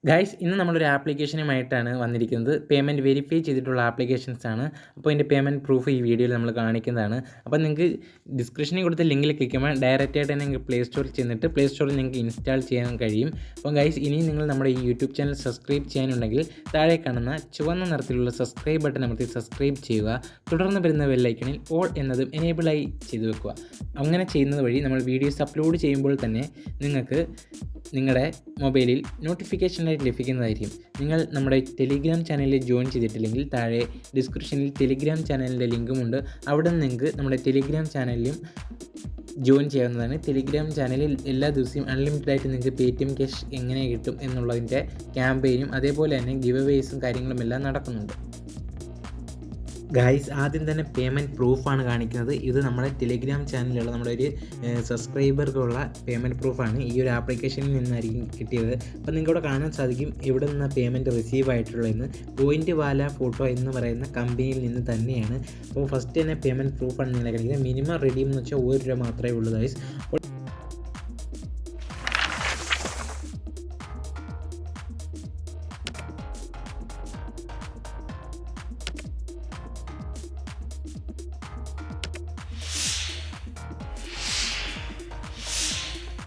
Guys ഇന്ന് നമ്മളൊരു ആപ്ലിക്കേഷനുമായിട്ടാണ് വന്നിരിക്കുന്നത്. പേയ്മെൻറ്റ് വെരിഫൈ ചെയ്തിട്ടുള്ള ആപ്ലിക്കേഷൻസാണ്. അപ്പോൾ അതിൻ്റെ പേയ്മെൻറ്റ് പ്രൂഫ് ഈ വീഡിയോയിൽ നമ്മൾ കാണിക്കുന്നതാണ്. അപ്പോൾ നിങ്ങൾക്ക് ഡിസ്ക്രിപ്ഷനിൽ കൊടുത്ത ലിങ്കിൽ ക്ലിക്ക് ചെയ്യുമ്പോൾ ഡയറക്റ്റായിട്ട് തന്നെ നിങ്ങൾക്ക് പ്ലേ സ്റ്റോറിൽ ചെന്നിട്ട് പ്ലേ സ്റ്റോറിൽ നിങ്ങൾക്ക് ഇൻസ്റ്റാൾ ചെയ്യാൻ കഴിയും. അപ്പോൾ ഗൈസ് ഇനിയും നിങ്ങൾ നമ്മുടെ ഈ യൂട്യൂബ് ചാനൽ സബ്സ്ക്രൈബ് ചെയ്യാനുണ്ടെങ്കിൽ താഴെ കാണുന്ന ചുവന്ന നിറത്തിലുള്ള സബ്സ്ക്രൈബ് ബട്ടൺ അമർത്തി സബ്സ്ക്രൈബ് ചെയ്യുക. തുടർന്ന് വരുന്ന ബെല്ലൈക്കണിൽ ഓൾ എന്നതും എനേബിളായി ചെയ്തു വെക്കുക. അങ്ങനെ ചെയ്യുന്നത് വഴി നമ്മൾ വീഡിയോസ് അപ്ലോഡ് ചെയ്യുമ്പോൾ തന്നെ നിങ്ങൾക്ക് നിങ്ങളുടെ മൊബൈലിൽ നോട്ടിഫിക്കേഷനായിട്ട് ലഭിക്കുന്നതായിരിക്കും. നിങ്ങൾ നമ്മുടെ ടെലിഗ്രാം ചാനലിൽ ജോയിൻ ചെയ്തിട്ടില്ലെങ്കിൽ താഴെ ഡിസ്ക്രിപ്ഷനിൽ ടെലിഗ്രാം ചാനലിൻ്റെ ലിങ്കുമുണ്ട്. അവിടെ നിന്ന് നിങ്ങൾക്ക് നമ്മുടെ ടെലിഗ്രാം ചാനലിലും ജോയിൻ ചെയ്യാവുന്നതാണ്. ടെലിഗ്രാം ചാനലിൽ എല്ലാ ദിവസവും അൺലിമിറ്റഡ് ആയിട്ട് നിങ്ങൾക്ക് പേടിഎം ക്യാഷ് എങ്ങനെ കിട്ടും എന്നുള്ളതിൻ്റെ ക്യാമ്പയിനും അതേപോലെ തന്നെ ഗിവ് അവേസും കാര്യങ്ങളുമെല്ലാം നടക്കുന്നുണ്ട്. ഗൈസ് ആദ്യം തന്നെ പേയ്മെൻറ്റ് പ്രൂഫാണ് കാണിക്കുന്നത്. ഇത് നമ്മുടെ ടെലിഗ്രാം ചാനലിലുള്ള നമ്മുടെ ഒരു സബ്സ്ക്രൈബർക്കുള്ള പേയ്മെൻറ്റ് പ്രൂഫാണ്. ഈ ഒരു ആപ്ലിക്കേഷനിൽ നിന്നായിരിക്കും കിട്ടിയത്. അപ്പോൾ നിങ്ങൾക്കിവിടെ കാണാൻ സാധിക്കും എവിടെ നിന്ന് പേയ്മെൻറ്റ് റിസീവ് ആയിട്ടുള്ളതെന്ന്. പോയിൻ്റ് വാല ഫോട്ടോ എന്ന് പറയുന്ന കമ്പനിയിൽ നിന്ന് തന്നെയാണ്. അപ്പോൾ ഫസ്റ്റ് തന്നെ പേയ്മെൻറ്റ് പ്രൂഫാണ് നിങ്ങളെ കാണിക്കുന്നത്. മിനിമം റെഡീം എന്ന് വെച്ചാൽ ₹1 മാത്രമേ ഉള്ളൂ ഗൈസ്.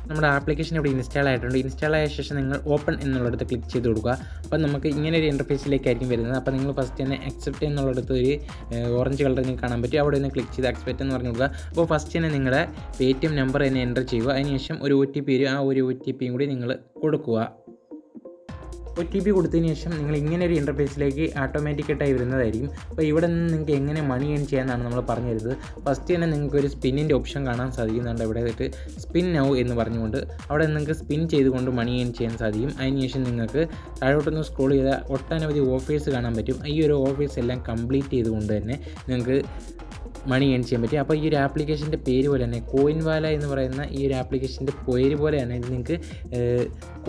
നമ്മുടെ ആപ്ലിക്കേഷൻ ഇവിടെ ഇൻസ്റ്റാൾ ആയിട്ടുണ്ട്. ഇൻസ്റ്റാൾ ആയ ശേഷം നിങ്ങൾ ഓപ്പൺ എന്നുള്ളിടത്ത് ക്ലിക്ക് ചെയ്ത് കൊടുക്കുക. അപ്പോൾ നമുക്ക് ഇങ്ങനെ ഒരു ഇൻ്റർഫേസിലേക്കായിരിക്കും വരുന്നത്. അപ്പോൾ നിങ്ങൾ ഫസ്റ്റ് തന്നെ അക്സെപ്റ്റ് എന്നുള്ളിടത്ത് ഒരു ഓറഞ്ച് കളർ നിങ്ങൾക്ക് കാണാൻ പറ്റും. അവിടെ നിന്ന് ക്ലിക്ക് ചെയ്ത് അക്സെപ്റ്റ് എന്ന് പറഞ്ഞു കൊടുക്കുക. അപ്പോൾ ഫസ്റ്റ് തന്നെ നിങ്ങളുടെ പേടിഎം നമ്പർ തന്നെ എൻ്റർ ചെയ്യുക. അതിനുശേഷം ഒരു OTP വരും. ആ ഒരു OTPയും കൂടി നിങ്ങൾ കൊടുക്കുക. OTP കൊടുത്തതിന് ശേഷം നിങ്ങൾ ഇങ്ങനെ ഒരു ഇൻ്റർഫേസിലേക്ക് ഓട്ടോമാറ്റിക്കായിട്ടായി വരുന്നതായിരിക്കും. അപ്പോൾ ഇവിടെ നിന്ന് നിങ്ങൾക്ക് എങ്ങനെ മണി ഏൺ ചെയ്യാമെന്നാണ് നമ്മൾ പറഞ്ഞു തരുന്നത്. ഫസ്റ്റ് തന്നെ നിങ്ങൾക്ക് ഒരു സ്പിന്നിൻ്റെ ഓപ്ഷൻ കാണാൻ സാധിക്കുന്നുണ്ട്. ഇവിടെ ആയിട്ട് സ്പിൻ നൗ എന്ന് പറഞ്ഞുകൊണ്ട് അവിടെ നിങ്ങൾക്ക് സ്പിൻ ചെയ്തുകൊണ്ട് മണി ഏൺ ചെയ്യാൻ സാധിക്കും. അതിനുശേഷം നിങ്ങൾക്ക് താഴോട്ടൊന്ന് സ്ക്രോൾ ചെയ്താൽ ഒട്ടനവധി ഓഫേഴ്സ് കാണാൻ പറ്റും. ഈ ഒരു ഓഫേഴ്സ് എല്ലാം കംപ്ലീറ്റ് ചെയ്തുകൊണ്ട് തന്നെ നിങ്ങൾക്ക് മണി ഏൺ ചെയ്യാൻ പറ്റും. അപ്പോൾ ഈ ഒരു ആപ്ലിക്കേഷൻ്റെ പേര് പോലെ തന്നെ കോയിൻ വാല എന്ന് പറയുന്ന ഈ ഒരു ആപ്ലിക്കേഷൻ്റെ പേര് പോലെ തന്നെ ഇത് നിങ്ങൾക്ക്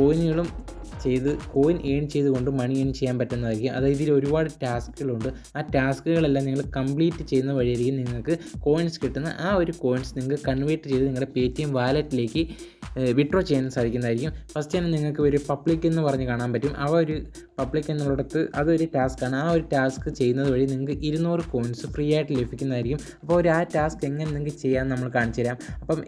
കോയിനുകളും കോയിൻ ഏൺ ചെയ്തുകൊണ്ട് മണി ഏൺ ചെയ്യാൻ പറ്റുന്നതായിരിക്കും. അതായത് ഇതിൽ ഒരുപാട് ടാസ്കുകളുണ്ട്. ആ ടാസ്കുകളെല്ലാം നിങ്ങൾ കംപ്ലീറ്റ് ചെയ്യുന്ന വഴിയായിരിക്കും നിങ്ങൾക്ക് കോയിൻസ് കിട്ടുന്ന. ആ ഒരു കോയിൻസ് നിങ്ങൾക്ക് കൺവേർട്ട് ചെയ്ത് നിങ്ങളുടെ പേടിഎം വാലറ്റിലേക്ക് വിഡ്രോ ചെയ്യാൻ സാധിക്കുന്നതായിരിക്കും. ഫസ്റ്റ് തന്നെ നിങ്ങൾക്ക് ഒരു പബ്ലിക് എന്ന് പറഞ്ഞ് കാണാൻ പറ്റും. ആ ഒരു പബ്ലിക് എന്നുള്ളിടത്ത് അതൊരു ടാസ്ക്കാണ്. ആ ഒരു ടാസ്ക് ചെയ്യുന്നത് വഴി നിങ്ങൾക്ക് 200 കോയിൻസ് ഫ്രീ ആയിട്ട് ലഭിക്കുന്നതായിരിക്കും. അപ്പോൾ ആ ടാസ്ക് എങ്ങനെ നിങ്ങൾക്ക് ചെയ്യാമെന്ന് നമ്മൾ കാണിച്ചു തരാം. അപ്പം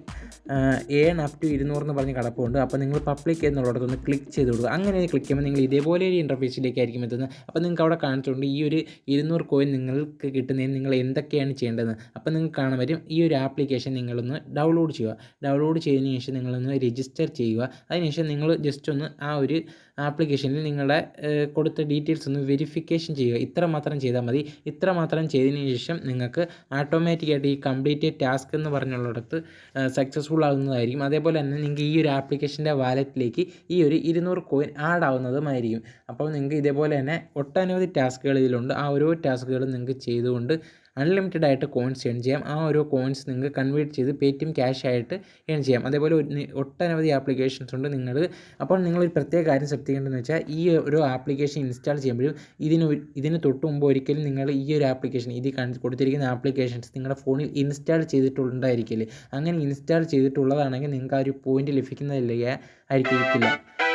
ഏൺ അപ് ടു 200 എന്ന് പറഞ്ഞ് കിടപ്പുണ്ട്. അപ്പോൾ നിങ്ങൾ പബ്ലിക് എന്നുള്ളിടത്തൊന്ന് ക്ലിക്ക് ചെയ്ത് കൊടുക്കുക. അങ്ങനെ ക്ലിക്ക് ചെയ്യുമ്പോൾ നിങ്ങൾ ഇതേപോലെ ഒരു ഇൻ്റർഫേസിലേക്കായിരിക്കും എത്തുന്നത്. അപ്പോൾ നിങ്ങൾക്ക് അവിടെ കാണിച്ചിട്ടുണ്ട് ഈ ഒരു 200 കോയിൻ നിങ്ങൾക്ക് കിട്ടുന്നതിന് നിങ്ങൾ എന്തൊക്കെയാണ് ചെയ്യേണ്ടതെന്ന്. അപ്പോൾ നിങ്ങൾക്ക് കാണാൻ പറ്റും ഈ ഒരു ആപ്ലിക്കേഷൻ നിങ്ങളൊന്ന് ഡൗൺലോഡ് ചെയ്യുക. ഡൗൺലോഡ് ചെയ്തതിന് ശേഷം നിങ്ങളൊന്ന് രജിസ്റ്റർ ചെയ്യുക. അതിനുശേഷം നിങ്ങൾ ജസ്റ്റ് ഒന്ന് ആ ഒരു ആപ്ലിക്കേഷനിൽ നിങ്ങളുടെ കൊടുത്ത ഡീറ്റെയിൽസ് ഒന്ന് വെരിഫിക്കേഷൻ ചെയ്യുക. ഇത്ര മാത്രം ചെയ്താൽ മതി. ഇത്ര മാത്രം ചെയ്തതിന് ശേഷം നിങ്ങൾക്ക് ഓട്ടോമാറ്റിക്കായിട്ട് ഈ കംപ്ലീറ്റ് ടാസ്ക് എന്ന് പറഞ്ഞുള്ളിടത്ത് സക്സസ്ഫുൾ ആകുന്നതായിരിക്കും. അതേപോലെ തന്നെ നിങ്ങൾക്ക് ഈ ഒരു ആപ്ലിക്കേഷൻ്റെ വാലറ്റിലേക്ക് ഈ ഒരു 200 കോയിൻ ആഡ് ആവുന്നതുമായിരിക്കും. അപ്പോൾ നിങ്ങൾക്ക് ഇതേപോലെ തന്നെ ഒട്ടനവധി ടാസ്കുകൾ ഇതിലുണ്ട്. ആ ഓരോ ടാസ്കുകളും നിങ്ങൾക്ക് ചെയ്തുകൊണ്ട് അൺലിമിറ്റഡ് ആയിട്ട് കോയിൻസ് ഏൺ ചെയ്യാം. ആ ഓരോ കോയിൻസ് നിങ്ങൾക്ക് കൺവേർട്ട് ചെയ്ത് പേടിഎം ക്യാഷ് ആയിട്ട് ഏൺ ചെയ്യാം. അതേപോലെ ഒട്ടനവധി ആപ്ലിക്കേഷൻസ് ഉണ്ട്. അപ്പോൾ നിങ്ങളൊരു പ്രത്യേക കാര്യം ശ്രദ്ധിക്കേണ്ടതെന്ന് വെച്ചാൽ ഈ ഒരു ആപ്ലിക്കേഷൻ ഇൻസ്റ്റാൾ ചെയ്യുമ്പോഴും ഇതിന് തൊട്ട് മുമ്പ് ഒരിക്കലും നിങ്ങൾ ഈ ഒരു ആപ്ലിക്കേഷൻ കൊടുത്തിരിക്കുന്ന ആപ്ലിക്കേഷൻസ് നിങ്ങളുടെ ഫോണിൽ ഇൻസ്റ്റാൾ ചെയ്തിട്ടുണ്ടായിരിക്കില്ല. അങ്ങനെ ഇൻസ്റ്റാൾ ചെയ്തിട്ടുള്ളതാണെങ്കിൽ നിങ്ങൾക്ക് ആ ഒരു പോയിന്റ് ലഭിക്കുന്നതില്ല.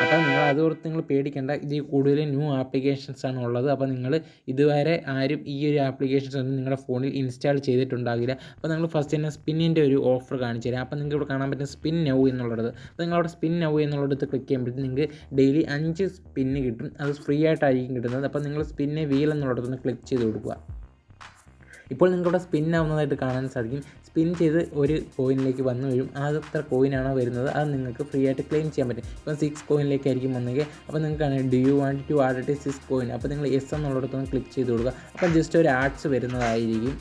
അപ്പോൾ നിങ്ങൾ അതോർത്ത് നിങ്ങൾ പേടിക്കേണ്ട. ഇതിൽ കൂടുതൽ ന്യൂ ആപ്ലിക്കേഷൻസ് ആണ് ഉള്ളത്. അപ്പോൾ നിങ്ങൾ ഇതുവരെ ആരും ഈ ഒരു ആപ്ലിക്കേഷൻസ് ഒന്നും നിങ്ങളുടെ ഫോണിൽ ഇൻസ്റ്റാൾ ചെയ്തിട്ടുണ്ടാകില്ല. അപ്പോൾ നിങ്ങൾ ഫസ്റ്റ് തന്നെ സ്പിന്നിൻ്റെ ഒരു ഓഫർ കാണിച്ചു തരാം. അപ്പോൾ നിങ്ങൾക്ക് ഇവിടെ കാണാൻ പറ്റുന്ന സ്പിൻ നൗ എന്നുള്ളത്. അപ്പോൾ നിങ്ങളവിടെ സ്പിൻ നൗ എന്നുള്ളിടത്ത് ക്ലിക്ക് ചെയ്യുമ്പോഴത്തേക്ക് നിങ്ങൾക്ക് ഡെയിലി 5 സ്പിന്ന് കിട്ടും. അത് ഫ്രീ ആയിട്ടായിരിക്കും കിട്ടുന്നത്. അപ്പോൾ നിങ്ങൾ സ്പിന്നെ വീൽ എന്നുള്ളിടത്തൊന്ന് ക്ലിക്ക് ചെയ്ത് കൊടുക്കുക. ഇപ്പോൾ നിങ്ങൾക്കിവിടെ സ്പിൻ ആവുന്നതായിട്ട് കാണാൻ സാധിക്കും. സ്പിൻ ചെയ്ത് ഒരു കോയിനിലേക്ക് വന്നു വരും. അത് എത്ര കോയിനാണോ വരുന്നത് അത് നിങ്ങൾക്ക് ഫ്രീ ആയിട്ട് ക്ലെയിം ചെയ്യാൻ പറ്റും. ഇപ്പം 6 കോയിനിലേക്കായിരിക്കും വന്നെങ്കിൽ അപ്പോൾ നിങ്ങൾക്കാണ് do you want to add 6 coin. അപ്പോൾ നിങ്ങൾ യെസ് എന്നുള്ളിടത്തൊന്ന് ക്ലിക്ക് ചെയ്ത് കൊടുക്കുക. അപ്പോൾ ജസ്റ്റ് ഒരു ആഡ്സ് വരുന്നതായിരിക്കും.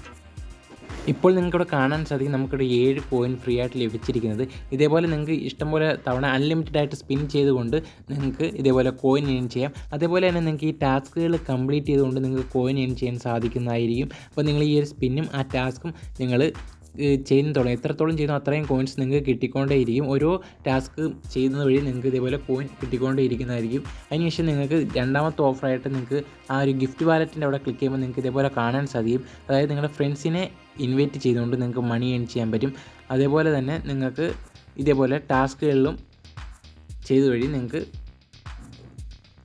ഇപ്പോൾ നിങ്ങൾക്കിവിടെ കാണാൻ സാധിക്കും നമുക്കിവിടെ 7 കോയിൻ ഫ്രീ ആയിട്ട് ലഭിച്ചിരിക്കുന്നത്. ഇതേപോലെ നിങ്ങൾക്ക് ഇഷ്ടംപോലെ തവണ അൺലിമിറ്റഡ് ആയിട്ട് സ്പിൻ ചെയ്തുകൊണ്ട് നിങ്ങൾക്ക് ഇതേപോലെ കോയിൻ ഏൺ ചെയ്യാം. അതേപോലെ തന്നെ നിങ്ങൾക്ക് ഈ ടാസ്കുകൾ കംപ്ലീറ്റ് ചെയ്തുകൊണ്ട് നിങ്ങൾക്ക് കോയിൻ ഏൺ ചെയ്യാൻ സാധിക്കുന്നതായിരിക്കും. അപ്പോൾ നിങ്ങൾ ഈ ഒരു സ്പിന്നും ആ ടാസ്കും നിങ്ങൾ ചെയ്യുന്നതോളം എത്രത്തോളം ചെയ്യുന്നോ അത്രയും കോയിൻസ് നിങ്ങൾക്ക് കിട്ടിക്കൊണ്ടേയിരിക്കും. ഓരോ ടാസ്ക് ചെയ്യുന്നത് വഴി നിങ്ങൾക്ക് ഇതേപോലെ കോയിൻ കിട്ടിക്കൊണ്ടേയിരിക്കുന്നതായിരിക്കും. അതിനുശേഷം നിങ്ങൾക്ക് രണ്ടാമത്തെ ഓഫറായിട്ട് നിങ്ങൾക്ക് ആ ഒരു ഗിഫ്റ്റ് വാലറ്റിൻ്റെ അവിടെ ക്ലിക്ക് ചെയ്യുമ്പോൾ നിങ്ങൾക്ക് ഇതേപോലെ കാണാൻ സാധിക്കും. അതായത് നിങ്ങളുടെ ഫ്രണ്ട്സിനെ ഇൻവൈറ്റ് ചെയ്തുകൊണ്ട് നിങ്ങൾക്ക് മണി ഏൺ ചെയ്യാൻ പറ്റും. അതേപോലെ തന്നെ നിങ്ങൾക്ക് ഇതേപോലെ ടാസ്കുകളിലും ചെയ്ത വഴി നിങ്ങൾക്ക്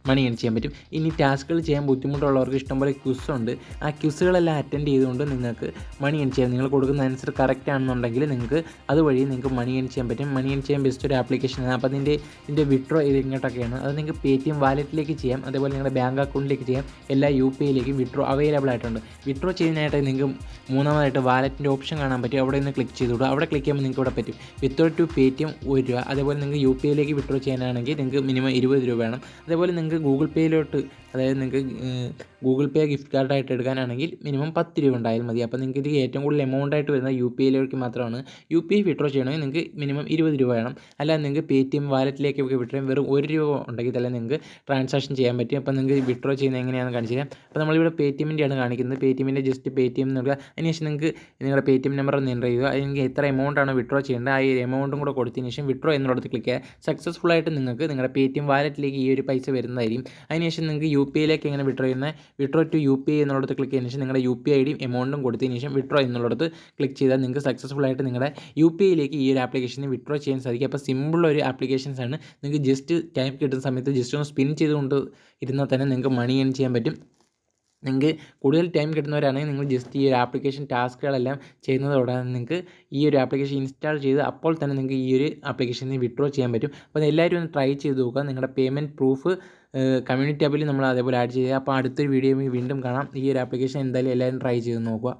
മണി ഏൺ ചെയ്യാൻ പറ്റും. ഇനി ടാസ്കുകൾ ചെയ്യാൻ ബുദ്ധിമുട്ടുള്ളവർക്ക് ഇഷ്ടംപോലെ ക്വിസുണ്ട്. ആ ക്വിസുകളെല്ലാം അറ്റൻഡ് ചെയ്തുകൊണ്ട് നിങ്ങൾക്ക് മണി ഏൺ ചെയ്യാം. നിങ്ങൾ കൊടുക്കുന്ന ആൻസർ കറക്റ്റ് ആണെന്നുണ്ടെങ്കിൽ നിങ്ങൾക്ക് അതുവഴി നിങ്ങൾക്ക് മണി ഏൺ ചെയ്യാൻ പറ്റും. മണി ഏൺ ചെയ്യാൻ ബെസ്റ്റ് ഒരു ആപ്ലിക്കേഷനാണ്. അപ്പോൾ ഇതിൻ്റെ വിഡ്രോ ഇത് ഇങ്ങോട്ടൊക്കെയാണ്. അത് നിങ്ങൾക്ക് പേടിഎം വാലറ്റിലേക്ക് ചെയ്യാം, അതേപോലെ നിങ്ങളുടെ ബാങ്ക് അക്കൗണ്ടിലേക്ക് ചെയ്യാം. എല്ലാ UPIയിലേക്കും വിഡ്രോ അവൈലബിൾ ആയിട്ടുണ്ട്. വിഡ്രോ ചെയ്യുന്നതിനായിട്ട് നിങ്ങൾക്ക് മൂന്നാമതായിട്ട് വാലറ്റിൻ്റെ ഓപ്ഷൻ കാണാൻ പറ്റും. അവിടെ നിന്ന് ക്ലിക്ക് ചെയ്ത് വിടുക. അവിടെ ക്ലിക്ക് ചെയ്യുമ്പോൾ നിങ്ങൾക്ക് ഇവിടെ പറ്റും വിത്തൗട്ട് ടു പേടിഎം ₹1. അതേപോലെ നിങ്ങൾക്ക് UPIയിലേക്ക് വിഡ്രോ ചെയ്യാനാണെങ്കിൽ നിങ്ങൾക്ക് മിനിമം ₹20 വേണം. അതേപോലെ നിങ്ങൾക്ക് ഗൂഗിൾ പേയിലോട്ട്, അതായത് നിങ്ങൾക്ക് ഗൂഗിൾ പേ ഗിഫ്റ്റ് കാർഡായിട്ട് എടുക്കാനാണെങ്കിൽ മിനിമം ₹10 ഉണ്ടായാൽ മതി. അപ്പോൾ നിങ്ങൾക്ക് ഇത് ഏറ്റവും കൂടുതൽ എമൗണ്ട് ആയിട്ട് വരുന്നത് UPIയിലേക്ക് മാത്രമാണ്. UPI വിഡ്രോ ചെയ്യണമെങ്കിൽ നിങ്ങൾക്ക് മിനിമം ₹20 വേണം. അല്ലാതെ നിങ്ങൾക്ക് പേടിഎം വാലറ്റിലേക്കൊക്കെ വിഡ്രോ വെറും ₹1 ഉണ്ടെങ്കിൽ തന്നെ നിങ്ങൾക്ക് ട്രാൻസാക്ഷൻ ചെയ്യാൻ പറ്റും. അപ്പോൾ നിങ്ങൾക്ക് വിഡ്രോ ചെയ്യുന്നത് എങ്ങനെയാണെന്ന് കാണിച്ചു തരാം. അപ്പോൾ നമ്മളിവിടെ പേടിഎമ്മിൻ്റെയാണ് കാണിക്കുന്നത്. പേടിഎമ്മിൻ്റെ ജസ്റ്റ് പേടിഎം എന്ന് കൊടുക്കുക. അതിനുശേഷം നിങ്ങൾക്ക് നിങ്ങളുടെ പേടിഎം നമ്പർ ഒന്ന് എൻ്റർ ചെയ്യുക. അതിന് എത്ര എമൗണ്ടാണ് വിഡ്രോ ചെയ്യേണ്ടത് ആ എമൗണ്ടും കൂടെ കൊടുത്തതിന് ശേഷം വിഡ്രോ എന്നുള്ളത് ക്ലിക്ക് ചെയ്യുക. സക്സസ്ഫുൾ ആയിട്ട് നിങ്ങൾക്ക് നിങ്ങളുടെ പേടിഎം വാലറ്റിലേക്ക് ഈ ഒരു പൈസ വരുന്നതായിരിക്കും. അതിനുശേഷം നിങ്ങൾക്ക് UPIയിലേക്ക് എങ്ങനെ വിഡ്രോ ചെയ്യുന്നത്, വിഡ്രോ ടു UPI എന്നുള്ളത് ക്ലിക്ക് ചെയ്തതിന് ശേഷം നിങ്ങളുടെ UPI ഐഡിയും എമൗണ്ടും കൊടുത്തതിന് ശേഷം വിഡ്രോ എന്നുള്ളത് ക്ലിക്ക് ചെയ്താൽ നിങ്ങൾക്ക് സക്സസ്ഫുൾ ആയിട്ട് നിങ്ങളുടെ UPIയിലേക്ക് ഈ ഒരു ആപ്ലിക്കേഷന് വിഡ്രോ ചെയ്യാൻ സാധിക്കും. അപ്പോൾ സിമ്പിൾ ഒരു ആപ്ലിക്കേഷൻസ് ആണ്. നിങ്ങൾക്ക് ജസ്റ്റ് ടൈം കിട്ടുന്ന സമയത്ത് ജസ്റ്റ് ഒന്ന് സ്പിൻ ചെയ്തുകൊണ്ട് ഇരുന്നാൽ തന്നെ നിങ്ങൾക്ക് മണി ഏൺ ചെയ്യാൻ പറ്റും. നിങ്ങൾക്ക് കൂടുതൽ ടൈം കിട്ടുന്നവരാണെങ്കിൽ നിങ്ങൾ ജസ്റ്റ് ഈ ഒരു ആപ്ലിക്കേഷൻ ടാസ്കുകളെല്ലാം ചെയ്യുന്നതോടെ നിങ്ങൾക്ക് ഈ ഒരു ആപ്ലിക്കേഷൻ ഇൻസ്റ്റാൾ ചെയ്ത് അപ്പോൾ തന്നെ നിങ്ങൾക്ക് ഈ ഒരു ആപ്ലിക്കേഷനിൽ വിഡ്രോ ചെയ്യാൻ പറ്റും. അപ്പോൾ എല്ലാവരും ഒന്ന് ട്രൈ ചെയ്ത് നോക്കുക. നിങ്ങളുടെ പേയ്മെൻറ്റ് പ്രൂഫ് കമ്മ്യൂണിറ്റി ടാബിൽ നമ്മൾ അതേപോലെ ആഡ് ചെയ്യുക. അപ്പോൾ അടുത്തൊരു വീഡിയോയിൽ വീണ്ടും കാണാം. ഈ ഒരു ആപ്ലിക്കേഷൻ എന്തായാലും എല്ലാവരും ട്രൈ ചെയ്ത് നോക്കുക.